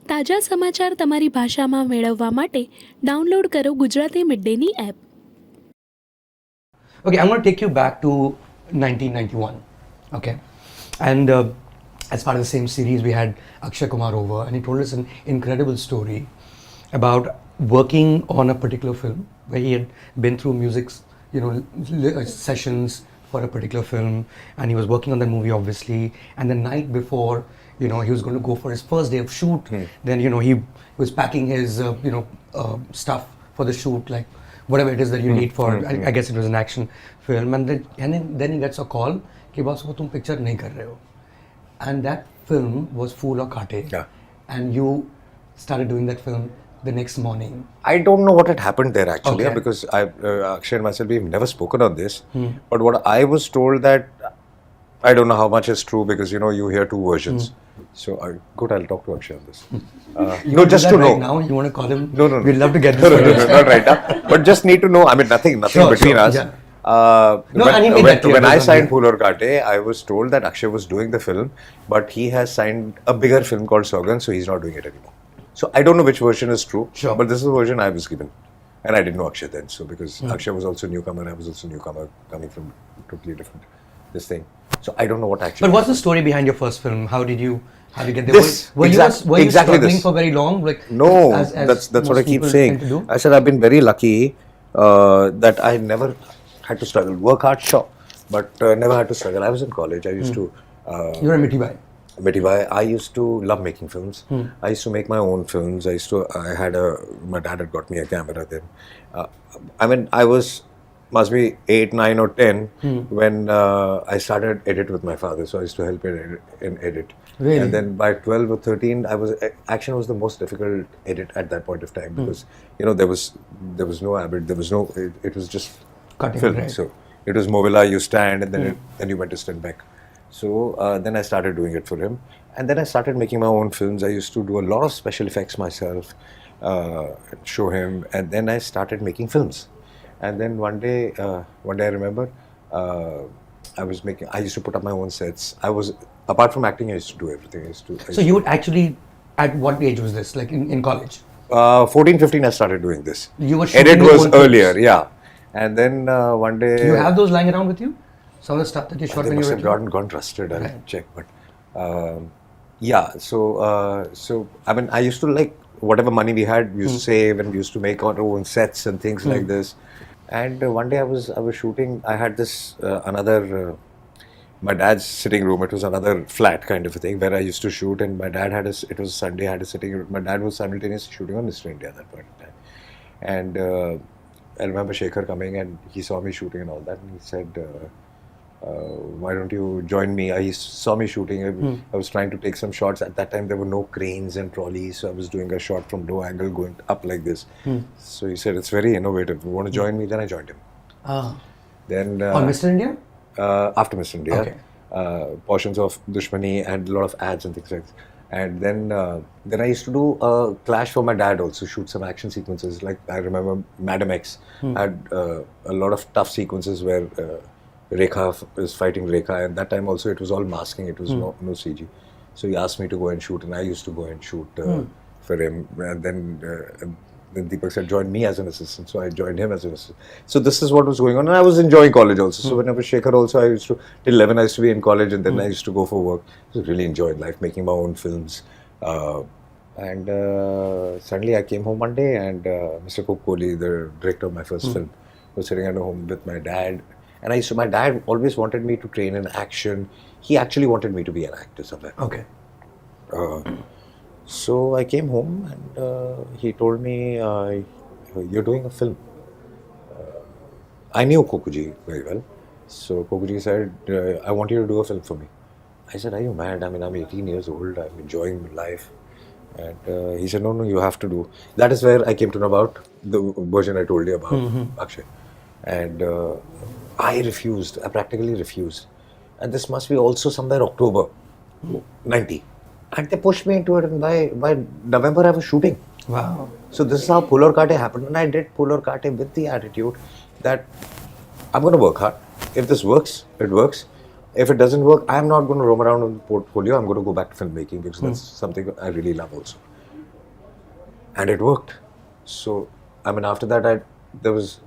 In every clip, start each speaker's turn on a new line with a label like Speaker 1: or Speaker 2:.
Speaker 1: તાજા સમાચાર તમારી ભાષામાં મેળવવા માટે ડાઉનલોડ કરો Gujarati mid Danny app.
Speaker 2: Okay, I'm going to take you back to 1991. Okay, and as part of the same series, we had Akshay Kumar over, and he told us an incredible story about working on a particular film where he had been through sessions for a particular film, and he was working on that movie obviously. And the night before, he was going to go for his first day of shoot. Then he was packing his stuff for the shoot, like whatever it is that you need for. I guess it was an action film, and then he gets a call कि बस वो तुम picture नहीं कर रहे हो. And that film was Phool Aur Kaate.
Speaker 3: Yeah.
Speaker 2: And you started doing that film the next morning.
Speaker 3: I don't know what had happened there actually,
Speaker 2: Okay.
Speaker 3: because Akshay and myself, we've never spoken on this. But what I was told that, I don't know how much is true because you hear two versions. So good, I'll talk to Akshay on this.
Speaker 2: You
Speaker 3: No,
Speaker 2: want to
Speaker 3: just
Speaker 2: do
Speaker 3: to
Speaker 2: that right
Speaker 3: know.
Speaker 2: now? You want to call him?
Speaker 3: No.
Speaker 2: We'd love to get
Speaker 3: No,
Speaker 2: this.
Speaker 3: not right now. But just need to know. I mean, nothing
Speaker 2: Sure,
Speaker 3: between us.
Speaker 2: yeah. And he made that clear,
Speaker 3: when I
Speaker 2: wasn't
Speaker 3: signed
Speaker 2: he?
Speaker 3: Phool Aur Kaate, I was told that Akshay was doing the film, but he has signed a bigger film called Sogan, so he's not doing it anymore. So I don't know which version is true,
Speaker 2: Sure.
Speaker 3: but this is the version I was given. And I didn't know Akshay then, so because Akshay was also a newcomer, I was also a newcomer coming from totally different this thing. So I don't know what actually.
Speaker 2: But what's the story behind your first film? How did you get there?
Speaker 3: This,
Speaker 2: were
Speaker 3: exact-
Speaker 2: you, were you
Speaker 3: exactly
Speaker 2: struggling
Speaker 3: this.
Speaker 2: for very long? Like
Speaker 3: No,
Speaker 2: as
Speaker 3: that's what
Speaker 2: most
Speaker 3: I keep
Speaker 2: people
Speaker 3: saying.
Speaker 2: tend to do?
Speaker 3: I said I've been very lucky that I never had to struggle. Work hard, sure, but never had to struggle. I was in college. I used to.
Speaker 2: You're a Mithi Bhai.
Speaker 3: Metibai, I used to love making films. I used to make my own films. My dad had got me a camera then. I must be 8, 9 or 10 when I started edit with my father. So I used to help in edit.
Speaker 2: Really?
Speaker 3: And then by 12 or 13, action was the most difficult edit at that point of time because, there was no Avid, it was just
Speaker 2: Cutting,
Speaker 3: film.
Speaker 2: right.
Speaker 3: So it was Movila, you stand and then you went to stand back. So then I started doing it for him, and then I started making my own films. I used to do a lot of special effects myself, show him, and then I started making films. And then one day I remember I used to put up my own sets. Apart from acting, I used to do everything.
Speaker 2: So you would actually, at what age was this? Like in college?
Speaker 3: 14, 15, I started doing this.
Speaker 2: You were shooting
Speaker 3: Edit
Speaker 2: your
Speaker 3: was
Speaker 2: own films?
Speaker 3: earlier, yeah. And then one day.
Speaker 2: Do you have those lying around with you? Some of the stuff that you shot
Speaker 3: They
Speaker 2: when you
Speaker 3: must
Speaker 2: were
Speaker 3: have
Speaker 2: a kid?
Speaker 3: gotten rusted. I'll
Speaker 2: Right.
Speaker 3: check. But so I mean, I used to like whatever money we had, we used to save, and we used to make our own sets and things like this. And one day I was shooting. I had this another my dad's sitting room. It was another flat kind of a thing where I used to shoot. And my dad had it was Sunday. I had a sitting room. My dad was simultaneously shooting on Mr. India at that point in time. And I remember Shekhar coming and he saw me shooting and all that, and he said, why don't you join me? He saw me shooting. I was trying to take some shots. At that time, there were no cranes and trolleys, so I was doing a shot from low angle going up like this. So he said, it's very innovative. You want to join me? Then I joined him.
Speaker 2: Ah.
Speaker 3: Then
Speaker 2: On Mr. India?
Speaker 3: after Mr. India,
Speaker 2: Okay.
Speaker 3: portions of Dushmani and a lot of ads and things like that. And then I used to do a clash for my dad also, shoot some action sequences. Like I remember Madam X had a lot of tough sequences where Rekha is fighting Rekha, and that time also it was all masking, it was no CG. So he asked me to go and shoot, and I used to go and shoot for him. And then Deepak said, join me as an assistant. So I joined him as an assistant. So this is what was going on. And I was enjoying college also. So when I was Shekhar also, I used to, till 11 I used to be in college, and then I used to go for work. So really enjoyed life, making my own films. And suddenly I came home one day, and Mr. Kohli, the director of my first film, was sitting at home with my dad. And my dad always wanted me to train in action. He actually wanted me to be an actor somewhere.
Speaker 2: Okay.
Speaker 3: So I came home and he told me, you're doing a film. I knew Kokuji very well. So Kokuji said, I want you to do a film for me. I said, are you mad? I mean, I'm 18 years old. I'm enjoying life. And he said, no, you have to do. That is where I came to know about the version I told you about, Akshay. And I refused. I practically refused. And this must be also somewhere October 90. And they pushed me into it, and by November I was shooting.
Speaker 2: Wow.
Speaker 3: So this is how Phool Aur Kaate happened. And I did Phool Aur Kaate with the attitude that I'm going to work hard. If this works, it works. If it doesn't work, I'm not going to roam around with the portfolio. I'm going to go back to filmmaking because that's something I really love also. and it worked. So I mean, after that, there was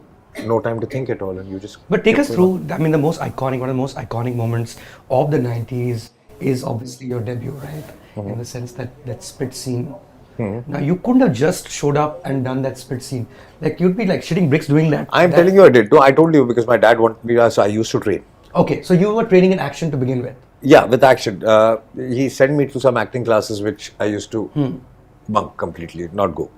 Speaker 3: no time to think at all, and you just.
Speaker 2: But take us
Speaker 3: kept
Speaker 2: through,
Speaker 3: going.
Speaker 2: I mean, one of the most iconic moments of the 90s is obviously your debut, right? In the sense that spit scene. Now, you couldn't have just showed up and done that spit scene. Like, you'd be like shitting bricks doing that.
Speaker 3: I'm telling you, I did. No, I told you because my dad wanted me, so I used to train.
Speaker 2: Okay, so you were training in action to begin with.
Speaker 3: Yeah, with action. He sent me to some acting classes which I used to bunk completely, not go.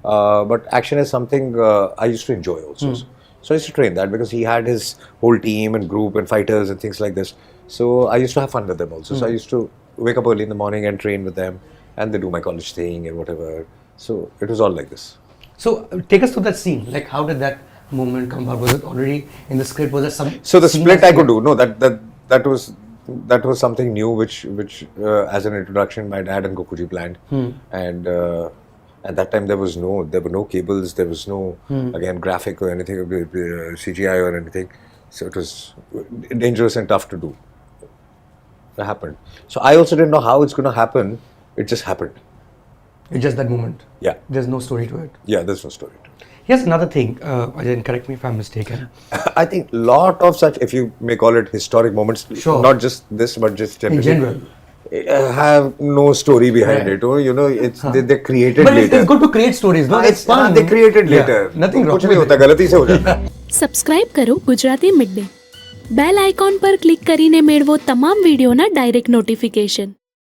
Speaker 3: But action is something I used to enjoy also. So I used to train that because he had his whole team and group and fighters and things like this. So I used to have fun with them also. So I used to wake up early in the morning and train with them, and they do my college thing and whatever. So it was all like this.
Speaker 2: So take us through that scene. Like, how did that moment come about? Was it already in the script? Was there some?
Speaker 3: So the
Speaker 2: scene
Speaker 3: split
Speaker 2: that
Speaker 3: I could do. No, that was something new, which as an introduction, my dad and Gokuji planned, and at that time there were no cables, there was no again graphic or anything, CGI or anything, so it was dangerous and tough to do. It happened. So I also didn't know how it's going to happen. It just happened.
Speaker 2: It's just that moment.
Speaker 3: Yeah.
Speaker 2: There's no story to it.
Speaker 3: Yeah, there's no story to it.
Speaker 2: Here's another thing. Ajay, correct me if I'm mistaken.
Speaker 3: I think lot of such, if you may call it historic moments,
Speaker 2: Sure.
Speaker 3: not just this, but just
Speaker 2: In
Speaker 3: generally,
Speaker 2: general.
Speaker 3: have no story behind
Speaker 2: Right.
Speaker 3: it. Oh, you know, it's they're created
Speaker 2: But
Speaker 3: later.
Speaker 2: it's good to create stories, no? It's fun.
Speaker 3: They created
Speaker 2: Yeah,
Speaker 3: later.
Speaker 2: Nothing wrong
Speaker 3: कुछ नहीं
Speaker 2: with
Speaker 3: होता,
Speaker 2: it.
Speaker 3: गलती से हो जाता है.
Speaker 1: Subscribe કરો Gujarati mid day bell icon પર ક્લિક કરીને મેળવો તમામ વિડીયોના ડાયરેક્ટ નોટિફિકેશન.